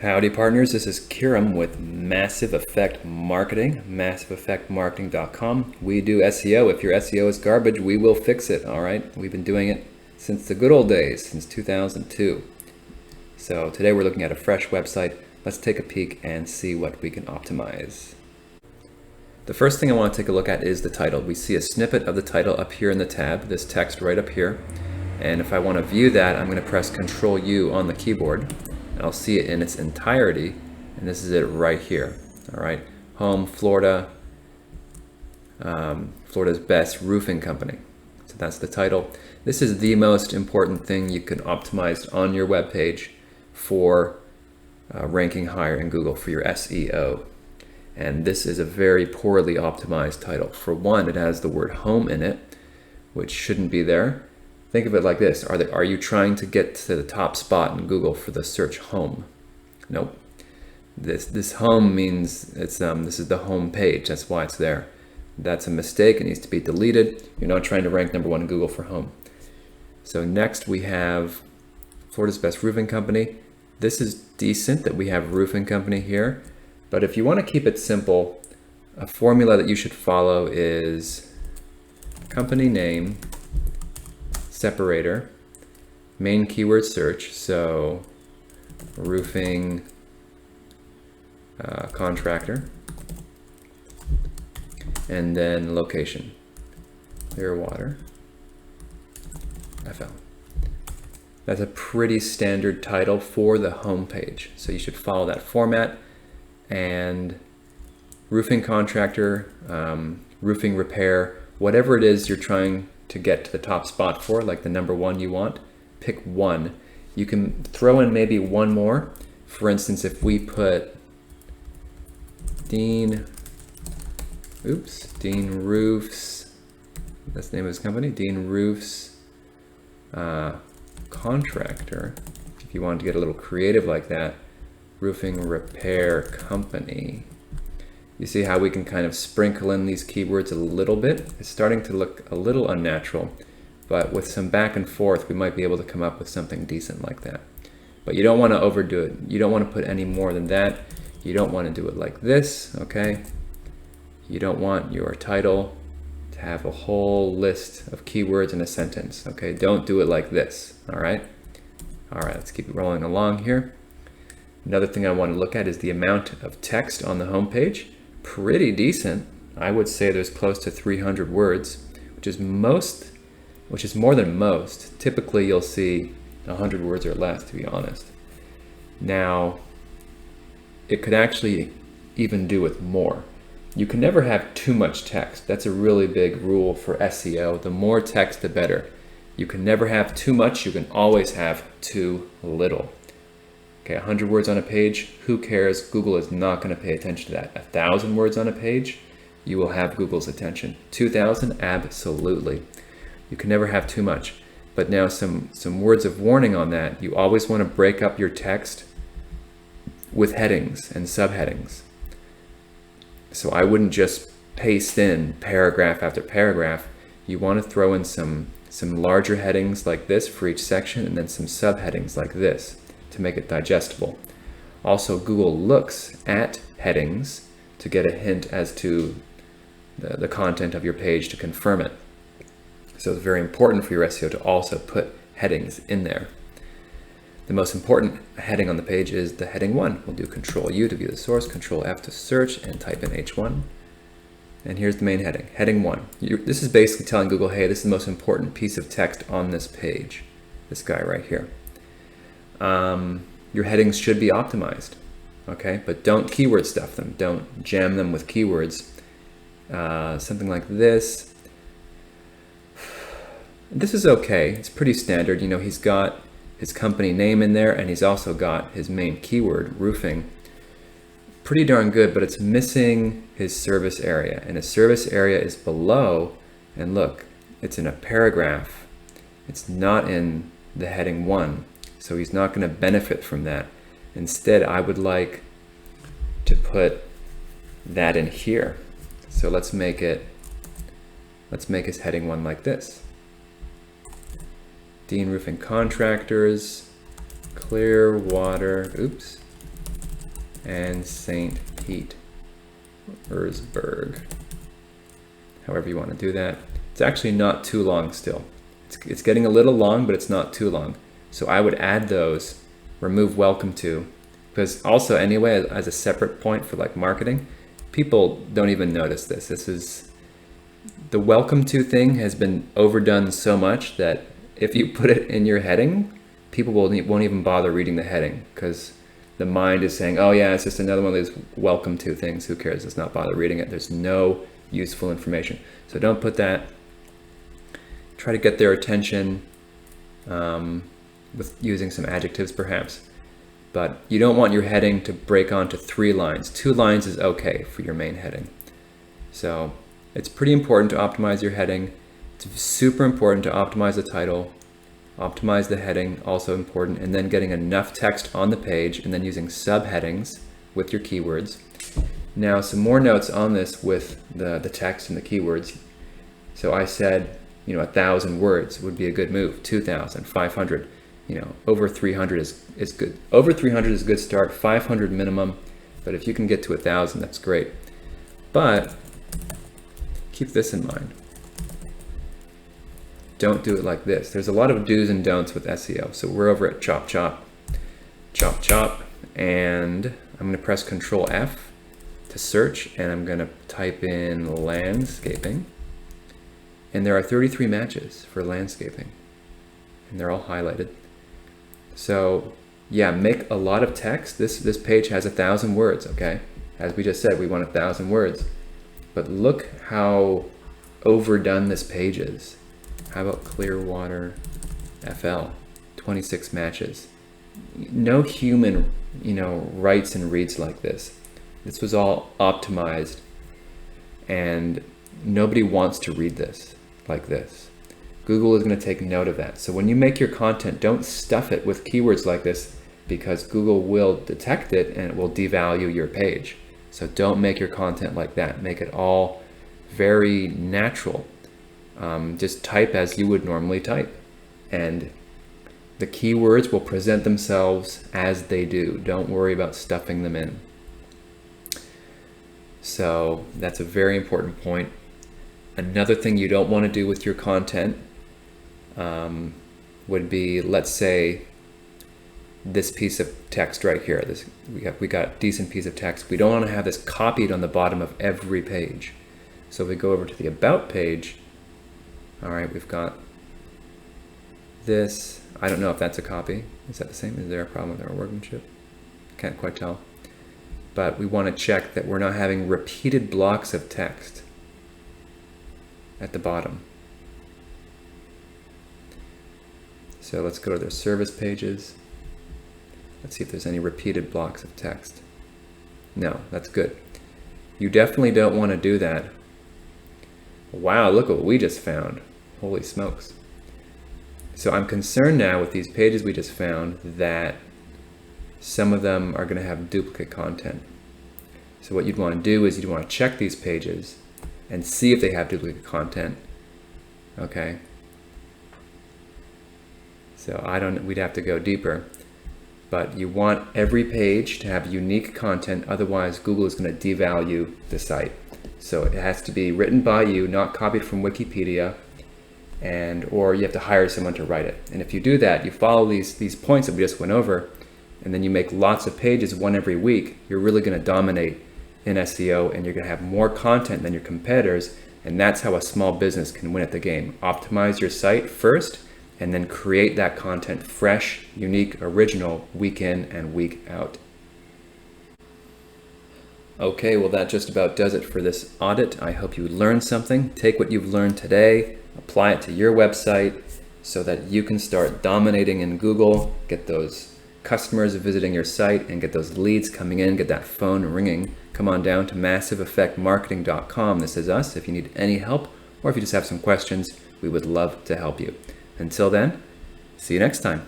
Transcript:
Howdy partners, this is Kiram with Massive Effect Marketing, massiveeffectmarketing.com. We do SEO. If your SEO is garbage, we will fix it, all right? We've been doing it since the good old days, since 2002. So today we're looking at a fresh website. Let's take a peek and see what we can optimize. The first thing I want to take a look at is the title. We see a snippet of the title up here in the tab, this text right up here. And if I want to view that, I'm going to press Control U on the keyboard. I'll see it in its entirety, and this is it right here. All right, home, Florida, Florida's best roofing company. So that's the title. This is the most important thing you can optimize on your web page for ranking higher in Google for your SEO. And this is a very poorly optimized title. For one, it has the word home in it, which shouldn't be there. Think of it like this. Are you trying to get to the top spot in Google for the search home? Nope. This home means it's this is the home page. That's why it's there. That's a mistake. It needs to be deleted. You're not trying to rank #1 in Google for home. So next we have Florida's best roofing company. This is decent that we have roofing company here. But if you want to keep it simple, a formula that you should follow is company name, separator, main keyword search, so roofing contractor, and then location, Clearwater, FL. That's a pretty standard title for the home page, so you should follow that format. And roofing contractor, roofing repair, whatever it is you're trying to get to the top spot for, like the #1 you want, pick one. You can throw in maybe one more. For instance, if we put Dean Roofs, that's the name of his company, Dean Roofs Contractor. If you wanted to get a little creative like that, roofing repair company. You see how we can kind of sprinkle in these keywords a little bit? It's starting to look a little unnatural, but with some back and forth, we might be able to come up with something decent like that. But you don't want to overdo it. You don't want to put any more than that. You don't want to do it like this, okay? You don't want your title to have a whole list of keywords in a sentence, okay? Don't do it like this, all right? All right, let's keep rolling along here. Another thing I want to look at is the amount of text on the home page. Pretty decent. I would say there's close to 300 words, which is more than most. Typically you'll see 100 words or less, to be honest. Now, it could actually even do with more. You can never have too much text. That's a really big rule for SEO. The more text, the better. You can never have too much. You can always have too little. Okay, 100 words on a page, who cares? Google is not going to pay attention to that. 1,000 words on a page, you will have Google's attention. 2,000, absolutely. You can never have too much. But now some words of warning on that. You always want to break up your text with headings and subheadings. So I wouldn't just paste in paragraph after paragraph. You want to throw in some larger headings like this for each section, and then some subheadings like this to make it digestible. Also, Google looks at headings to get a hint as to the content of your page to confirm it. So it's very important for your SEO to also put headings in there. The most important heading on the page is the heading 1. We'll do Control U to view the source, Control F to search, and type in H1. And here's the main heading, heading 1. This is basically telling Google, hey, this is the most important piece of text on this page. This guy right here. Your headings should be optimized, okay? But don't keyword stuff them. Don't jam them with keywords. Something like this. This is okay. It's pretty standard. You know, he's got his company name in there, and he's also got his main keyword, roofing. Pretty darn good, but it's missing his service area, and his service area is below, and look, it's in a paragraph. It's not in the heading 1. So he's not going to benefit from that. Instead, I would like to put that in here. So let's make his heading 1 like this. Dean Roofing Contractors, Clearwater, oops, and St. Petersburg. However you want to do that. It's actually not too long still. It's getting a little long, but it's not too long. So I would add those, remove welcome to, because also anyway, as a separate point for like marketing, people don't even notice this. This is, the welcome to thing has been overdone so much that if you put it in your heading, people won't even bother reading the heading because the mind is saying, oh yeah, it's just another one of these welcome to things. Who cares? Let's not bother reading it. There's no useful information. So don't put that. Try to get their attention with using some adjectives perhaps. But you don't want your heading to break onto 3 lines. 2 lines is okay for your main heading. So it's pretty important to optimize your heading. It's super important to optimize the title, optimize the heading, also important, and then getting enough text on the page and then using subheadings with your keywords. Now some more notes on this with the text and the keywords. So I said, 1,000 words would be a good move, 2,000, 500. Over 300 is good. Over 300 is a good start, 500 minimum, but if you can get to 1,000, that's great. But keep this in mind. Don't do it like this. There's a lot of do's and don'ts with SEO. So we're over at chop, and I'm gonna press Control F to search, and I'm gonna type in landscaping. And there are 33 matches for landscaping, and they're all highlighted. So yeah, make a lot of text. This page has 1,000 words, okay? As we just said, we want 1,000 words. But look how overdone this page is. How about Clearwater FL? 26 matches. No human, writes and reads like this. This was all optimized, and nobody wants to read this like this. Google is going to take note of that. So when you make your content, don't stuff it with keywords like this, because Google will detect it and it will devalue your page. So don't make your content like that. Make it all very natural. Just type as you would normally type, and the keywords will present themselves as they do. Don't worry about stuffing them in. So that's a very important point. Another thing you don't want to do with your content would be, let's say, this piece of text right here. We got a decent piece of text. We don't want to have this copied on the bottom of every page. So if we go over to the About page, all right, we've got this. I don't know if that's a copy. Is that the same? Is there a problem with our workmanship? Can't quite tell. But we want to check that we're not having repeated blocks of text at the bottom. So let's go to their service pages. Let's see if there's any repeated blocks of text. No, that's good. You definitely don't want to do that. Wow, look what we just found. Holy smokes. So I'm concerned now with these pages we just found that some of them are going to have duplicate content. So what you'd want to do is you'd want to check these pages and see if they have duplicate content. Okay. So we'd have to go deeper. But you want every page to have unique content, otherwise Google is going to devalue the site. So it has to be written by you, not copied from Wikipedia, or you have to hire someone to write it. And if you do that, you follow these points that we just went over, and then you make lots of pages, one every week, you're really going to dominate in SEO, and you're going to have more content than your competitors, and that's how a small business can win at the game. Optimize your site first, and then create that content fresh, unique, original, week in and week out. Okay, well that just about does it for this audit. I hope you learned something. Take what you've learned today, apply it to your website so that you can start dominating in Google, get those customers visiting your site and get those leads coming in, get that phone ringing. Come on down to massiveeffectmarketing.com. This is us. If you need any help or if you just have some questions, we would love to help you. Until then, see you next time.